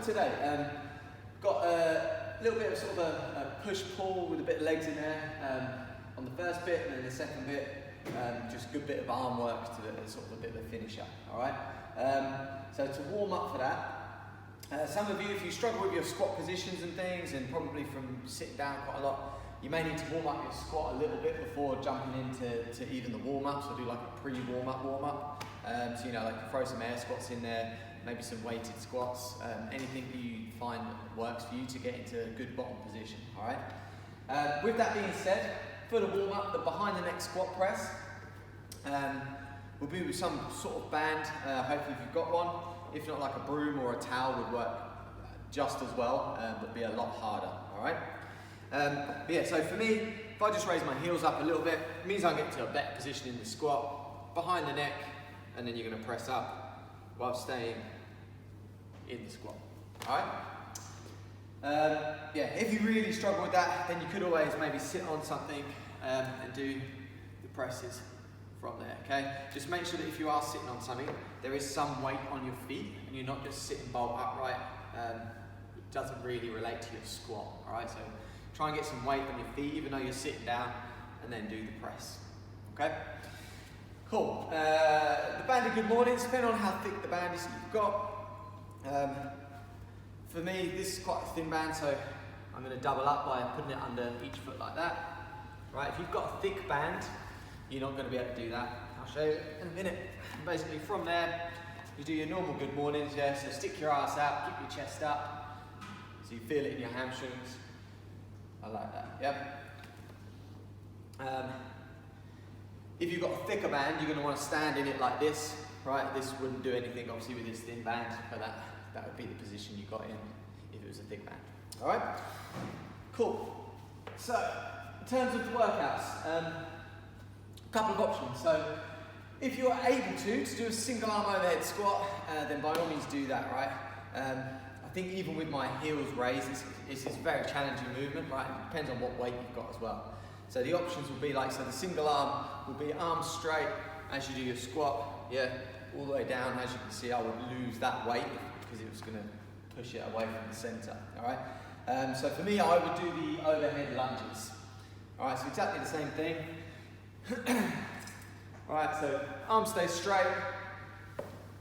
today. Got a little bit of sort of a push-pull with a bit of legs in there on the first bit, and then the second bit, just a good bit of arm work to the, sort of a bit of a finisher, all right? So to warm up for that, some of you, if you struggle with your squat positions and things, and probably from sitting down quite a lot, you may need to warm up your squat a little bit before jumping into even the warm-up, so do like a pre-warm-up warm-up. So you know, like throw some air squats in there, maybe some weighted squats, anything that you find works for you to get into a good bottom position, all right? With that being said, for the warm-up, the behind the neck squat press will be with some sort of band, hopefully if you've got one. If not, like a broom or a towel would work just as well, but be a lot harder, all right? But yeah, so for me, if I just raise my heels up a little bit, it means I get to a better position in the squat, behind the neck, and then you're gonna press up while staying in the squat, all right? Yeah, if you really struggle with that, then you could always maybe sit on something and do the presses from there, okay? Just make sure that if you are sitting on something, there is some weight on your feet and you're not just sitting bolt upright. It doesn't really relate to your squat, all right? So try and get some weight on your feet even though you're sitting down, and then do the press, okay? Cool. The band of good mornings, depending on how thick the band is that you've got. For me, this is quite a thin band, so I'm going to double up by putting it under each foot like that. Right, if you've got a thick band, you're not going to be able to do that. I'll show you in a minute. And basically from there, you do your normal good mornings, yeah, so stick your ass out, keep your chest up, so you feel it in your hamstrings. I like that, yeah. If you've got a thicker band, you're going to want to stand in it like this, right? This wouldn't do anything, obviously, with this thin band, but that would be the position you got in if it was a thick band. All right? Cool. So, in terms of the workouts, a couple of options. So, if you're able to do a single arm overhead squat, then by all means do that, right? I think even with my heels raised, it's a very challenging movement, right? It depends on what weight you've got as well. So the options will be like, so the single arm will be arms straight as you do your squat, yeah, all the way down. As you can see, I would lose that weight because it was going to push it away from the center, all right? So for me, I would do the overhead lunges. All right, so exactly the same thing. All right, so arms stay straight,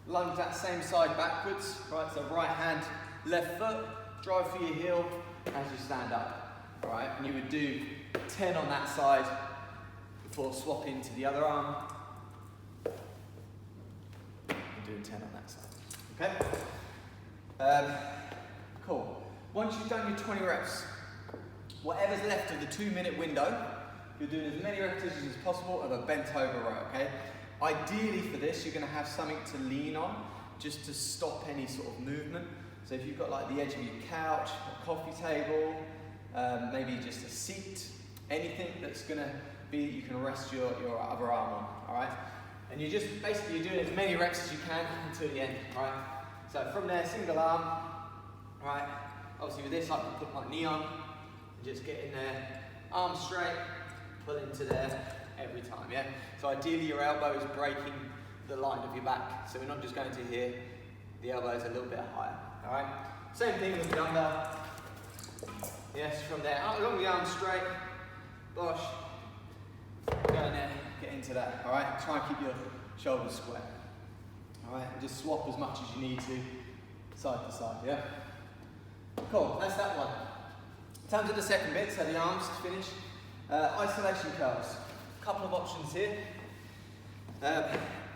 lunge that same side backwards, right? So right hand, left foot, drive for your heel as you stand up, all right? And you would do 10 on that side before swapping to the other arm and doing 10 on that side, okay? Cool. Once you've done your 20 reps, whatever's left of the 2-minute window, you're doing as many repetitions as possible of a bent over row, okay? Ideally for this, you're gonna have something to lean on just to stop any sort of movement. So if you've got like the edge of your couch, a coffee table, maybe just a seat, anything that's gonna be, you can rest your other arm on, all right? And you're just, basically you're doing as many reps as you can until the end, all right? So from there, single arm, all right? Obviously with this, I can put my knee on, and just get in there, arm straight, pull into there every time, yeah? So ideally your elbow is breaking the line of your back, so we're not just going to here, the elbow is a little bit higher, all right? Same thing with the under. Yes, from there, along the arm straight, bosh, go in there, get into that, all right? Try and keep your shoulders square, all right? And just swap as much as you need to, side to side, yeah? Cool, that's that one. In terms of the second bit, so the arms to finish, isolation curls. A couple of options here.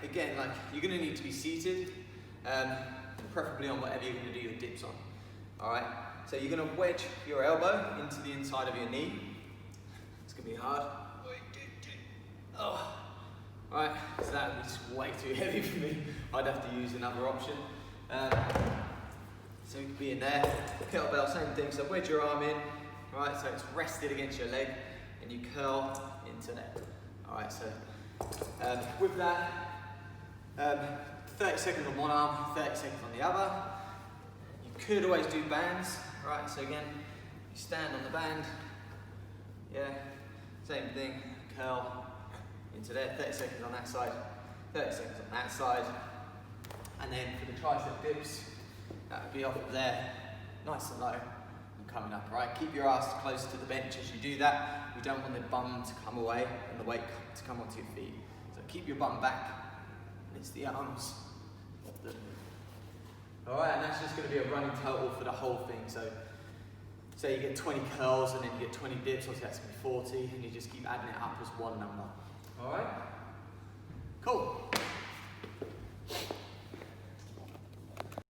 Again, like, you're gonna need to be seated, preferably on whatever you're gonna do your dips on, all right? So you're going to wedge your elbow into the inside of your knee. It's going to be hard. Oh. Alright, so that would be just way too heavy for me. I'd have to use another option. So you can be in there. Kettlebell, same thing. So wedge your arm in. Alright, so it's rested against your leg and you curl into there. Alright, so with that, 30 seconds on one arm, 30 seconds on the other. You could always do bands. Right, so again, you stand on the band, yeah, same thing, curl into there, 30 seconds on that side, 30 seconds on that side, and then for the tricep dips, That would be off of there, nice and low, and coming up, right? Keep your ass close to the bench as you do that. We don't want the bum to come away and the weight to come onto your feet. So keep your bum back, and it's the arms of the... All right, and that's just gonna be a running total for the whole thing. So say you get 20 curls and then you get 20 dips, obviously that's gonna be 40, and you just keep adding it up as one number. All right? Cool.